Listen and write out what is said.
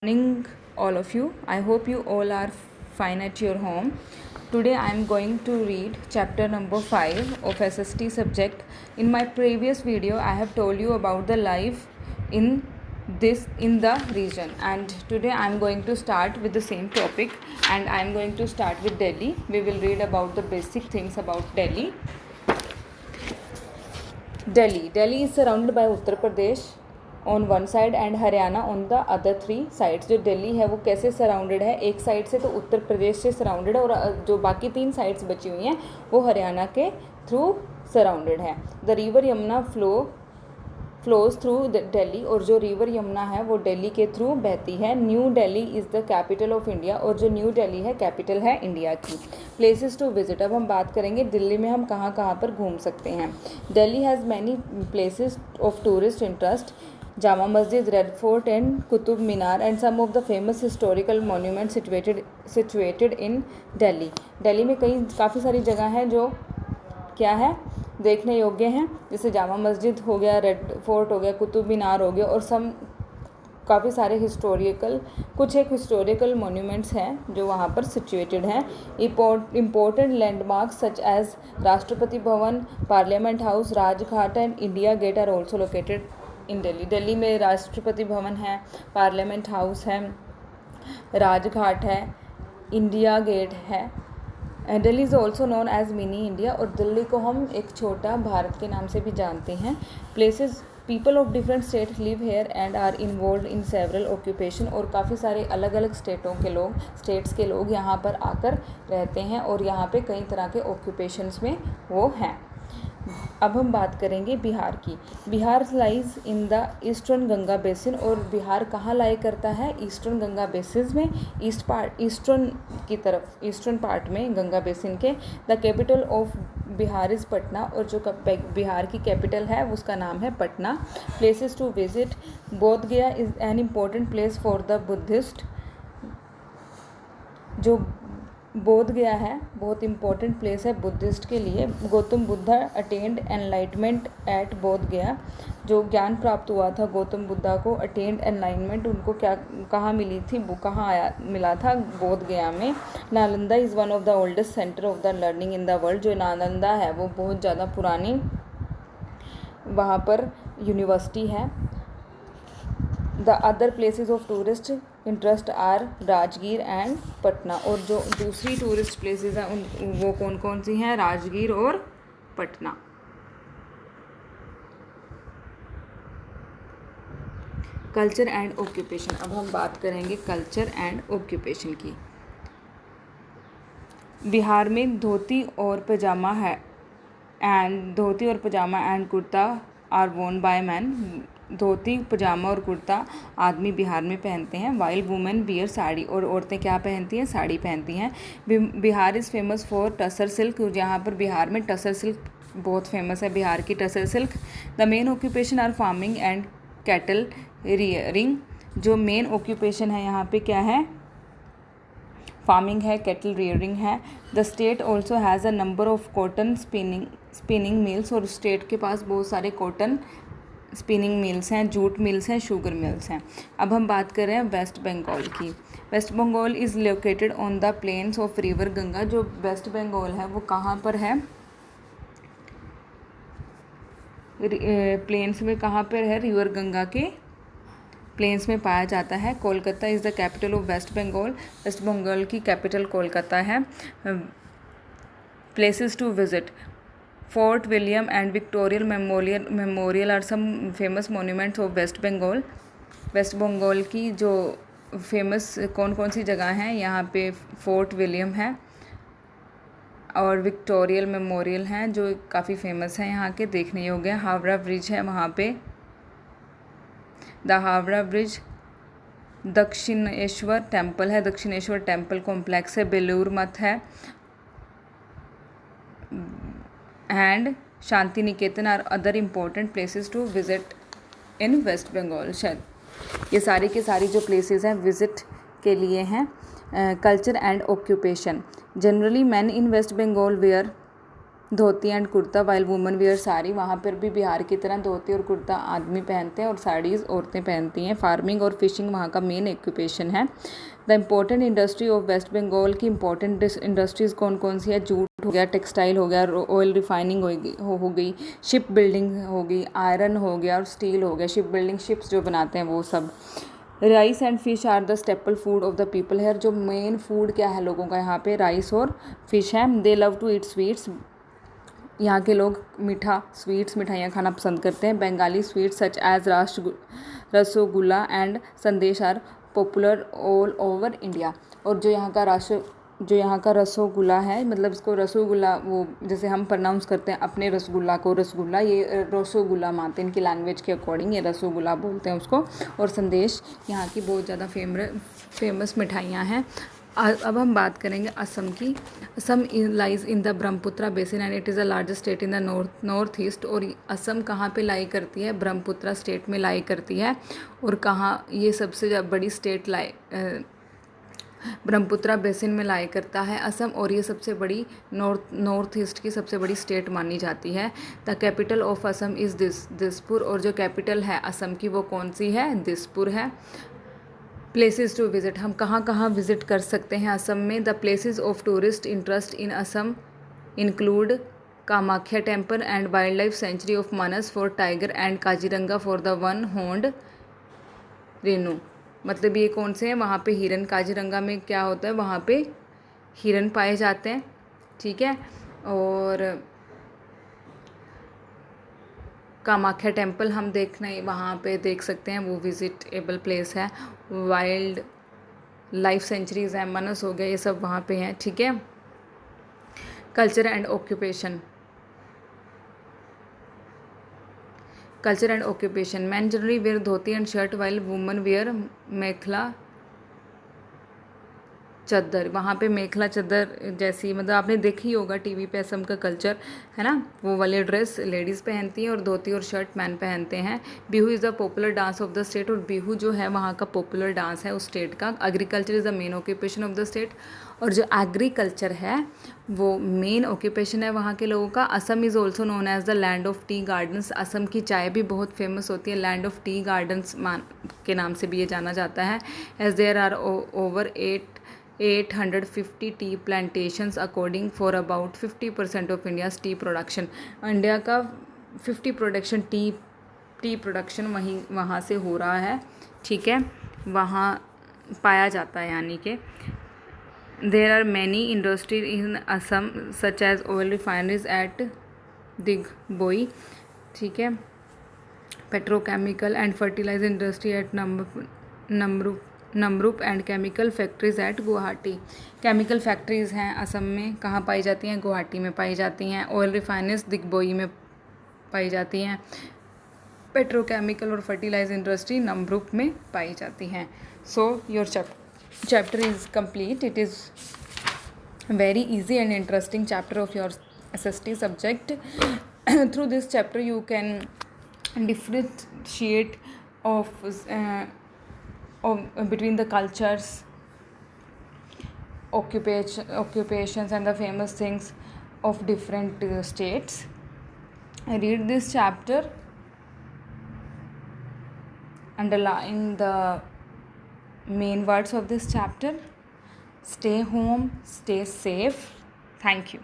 Morning, all of you. I hope you all are fine at your home. Today I am going to read chapter number 5 of SST subject. In my previous video I have told you about the life in the region, and today I am going to start with the same topic, and I am going to start with Delhi. We will read about the basic things about Delhi. Delhi is surrounded by Uttar Pradesh on one side and Haryana on the other 3 sides. जो दिल्ली है वो कैसे surrounded है? एक side से तो उत्तर प्रदेश से surrounded है, और जो बाकी 3 साइड्स बची हुई हैं वो हरियाणा के थ्रू सराउंडेड है. The river Yamuna flows through Delhi, और जो रिवर यमुना है वो दिल्ली के थ्रू बहती है. New Delhi is the capital of India, और जो न्यू दिल्ली है कैपिटल है इंडिया की. Places to visit. अब हम बात करेंगे दिल्ली में हम कहाँ कहाँ पर घूम सकते हैं. Delhi has many places of tourist interest. Jama Masjid, Red Fort and Qutub Minar and some of the famous historical monument situated in Delhi. Delhi में काफ़ी सारी जगह हैं जो क्या है, देखने योग्य हैं. जैसे जामा मस्जिद हो गया, रेड फोर्ट हो गया, कुतुब मीनार हो गया, और काफ़ी सारे हिस्टोरिकल मोन्यूमेंट्स हैं जो वहाँ पर सिचुएटेड हैं. Important landmarks such as Rashtrapati Bhavan, parliament house, Rajghat and India gate are also located in Delhi. Delhi में राष्ट्रपति भवन है, पार्लियामेंट हाउस है, राजघाट है, इंडिया गेट है. Delhi is also known as mini India, और दिल्ली को हम एक छोटा भारत के नाम से भी जानते हैं. Places. People of different state live here and are involved in several occupation, और काफ़ी सारे अलग अलग स्टेट्स के लोग यहाँ पर आकर रहते हैं, और यहाँ पे कई तरह के ऑक्यूपेशंस में वो हैं. अब हम बात करेंगे बिहार की. Bihar lies in the eastern Ganga basin, और बिहार कहाँ लाई करता है? ईस्टर्न गंगा बेसिन में, ईस्टर्न पार्ट में गंगा बेसिन के. The capital of Bihar is Patna, और जो बिहार की कैपिटल है उसका नाम है Patna. Places to visit. Bodh Gaya is an important place for the Buddhist. जो बोध गया है बहुत इंपॉर्टेंट प्लेस है बुद्धिस्ट के लिए. Gautam Buddha attend enlightenment at Bodh Gaya. जो ज्ञान प्राप्त हुआ था गौतम बुद्धा को, अटेंड एनलाइटमेंट उनको कहाँ मिली थी, वो मिला था? बोध गया में. Nalanda is one of the oldest centre of the learning in the world. जो नालंदा है वो बहुत ज़्यादा पुरानी वहाँ पर यूनिवर्सिटी है. The other places of tourist interest are Rajgir and Patna, और जो दूसरी टूरिस्ट प्लेसेस हैं वो कौन कौन सी हैं? राजगीर और पटना. Culture and occupation. अब हम बात करेंगे कल्चर एंड ऑक्यूपेशन की. बिहार में धोती और पजामा एंड कुर्ता आर वोन बाय मैन. धोती, पजामा और कुर्ता आदमी बिहार में पहनते हैं. वाइल वुमेन वियर साड़ी, और औरतें क्या पहनती हैं? साड़ी पहनती हैं. Bihar is famous for tussar silk. यहाँ पर बिहार में टसर सिल्क बहुत फेमस है, बिहार की tussar silk. The main occupation are farming and cattle rearing. जो मेन ऑक्यूपेशन है यहाँ पे क्या है? फार्मिंग है, कैटल रियरिंग है. The state also has a number of cotton spinning mills, और स्टेट के पास बहुत सारे कॉटन स्पिनिंग मिल्स हैं, जूट मिल्स हैं, शुगर मिल्स हैं. अब हम बात कर रहे हैं वेस्ट बंगाल की. West Bengal is located on the plains of river Ganga. जो वेस्ट बंगाल है वो कहाँ पर है? प्लेन्स में कहाँ पर है? रिवर गंगा के प्लेन्स में पाया जाता है. Kolkata is the capital of west Bengal. West Bengal की कैपिटल कोलकाता है. Places to visit. Fort William and Victoria memorial are some famous monuments of west Bengal. West Bengal की जो फेमस कौन कौन सी जगह हैं? यहाँ पे फोर्ट विलियम है और विक्टोरियल मेमोरियल हैं जो काफ़ी फेमस हैं, यहाँ के देखने योग्य. हावड़ा ब्रिज है वहाँ पे. The Howrah bridge. Dakshineswar temple है, दक्षिणेश्वर टेम्पल कॉम्प्लेक्स है. बेलूर मठ है and Shantiniketan are other important places to visit in west Bengal. शायद ये सारी के सारी जो प्लेसेस हैं विजिट के लिए हैं. Culture and occupation. Generally man in west Bengal wear dhoti and kurta while women wear sari, वहाँ पर भी बिहार की तरह धोती और कुर्ता आदमी पहनते हैं और साड़ीज़ औरतें पहनती हैं। फार्मिंग और फिशिंग वहाँ का मेन ऑक्यूपेशन है। The important industry of west Bengal की इंपॉर्टेंट इंडस्ट्रीज़ कौन कौन सी है? जूट हो गया, टेक्सटाइल हो गया, ऑयल रिफाइनिंग हो गई, शिप बिल्डिंग हो गई, आयरन हो गया और स्टील हो गया। शिप बिल्डिंग, शिप्स जो बनाते हैं वो सब। Rice and fish are the staple food of the people here, जो मेन फूड क्या है लोगों का यहाँ पे? राइस और फिश है। They love to eat sweets, यहाँ के लोग मीठा स्वीट्स मिठाइयाँ खाना पसंद करते हैं। Bengali sweets such as rasgulla and sandesh are popular all over India. और जो यहाँ का रसोगुल्ला है, मतलब इसको रसोगुल्ला, वो जैसे हम प्रोनाउंस करते हैं अपने रसगुल्ला को रसगुल्ला, ये रसोगुल्ला मानते हैं इनकी लैंग्वेज के अकॉर्डिंग, ये रसोगुल्ला बोलते हैं उसको। और संदेश यहाँ की बहुत ज़्यादा फेमस मिठाइयाँ हैं। अब हम बात करेंगे असम की। Assam lies in the Brahmaputra basin and it is the largest state in the north east. और असम कहाँ पे लाई करती है? ब्रह्मपुत्रा स्टेट में लाई करती है। और कहाँ ये सबसे बड़ी स्टेट ब्रह्मपुत्रा बेसिन में लाई करता है असम, और ये सबसे बड़ी नॉर्थ ईस्ट की सबसे बड़ी स्टेट मानी जाती है। The capital of Assam is Dispur, और जो कैपिटल है असम की वो कौन सी है? दिसपुर है। प्लेसेस टू विजिट, हम कहाँ कहाँ विजिट कर सकते हैं असम में? The places of tourist interest in Assam include Kamakhya temple and wild life sanctuary of Manas for tiger and Kaziranga for the one horned Renu. मतलब ये कौन से हैं? वहाँ पे हिरन, काजीरंगा में क्या होता है? वहाँ पे हिरन पाए जाते हैं, ठीक है। और कामाख्या टेम्पल हम वहाँ पे देख सकते हैं, वो विजिटेबल प्लेस है। वाइल्ड लाइफ सेंचुरीज़ है, मनस हो गया, ये सब वहाँ पे हैं, ठीक है। Culture and occupation, men generally wear dhoti and shirt while women wear mekhela chador. वहाँ पे मेखला चद्दर जैसी, मतलब आपने देखी होगा टीवी पे असम का कल्चर, है ना, वो वाले ड्रेस लेडीज़ पहनती हैं और धोती और शर्ट मैन पहनते हैं। Bihu is the popular dance of the state, और बिहू जो है वहाँ का पॉपुलर डांस है उस स्टेट का। Agriculture is the main occupation of the state, और जो एग्रीकल्चर है वो मेन ऑक्यूपेशन है वहाँ के लोगों का। Assam is also known as the land of tea gardens, Assam की चाय भी बहुत फेमस होती है, लैंड ऑफ टी गार्डन्स के नाम से भी ये जाना जाता है। As there are over 850 tea plantations according for about 50% of India's tea production. India का 50 टी प्रोडक्शन वहाँ से हो रहा है, ठीक है, वहाँ पाया जाता है। यानी कि there are many industries in Assam such as oil refineries at Digboi, ठीक है, petrochemical and fertiliser industry at Namrup and chemical factories at Guwahati. Chemical factories हैं असम में, कहाँ पाई जाती हैं? गुवाहाटी में पाई जाती हैं। ऑयल रिफाइनरीज दिग्बोई में पाई जाती हैं। पेट्रोकेमिकल और फर्टिलाइजर इंडस्ट्री नमरूप में पाई जाती हैं। So your chapter is complete. It is very easy and interesting chapter of your SST subject. Through this chapter you can differentiate of between the cultures, occupations and the famous things of different states. Read this chapter, underline the main words of this chapter. Stay home, stay safe. Thank you.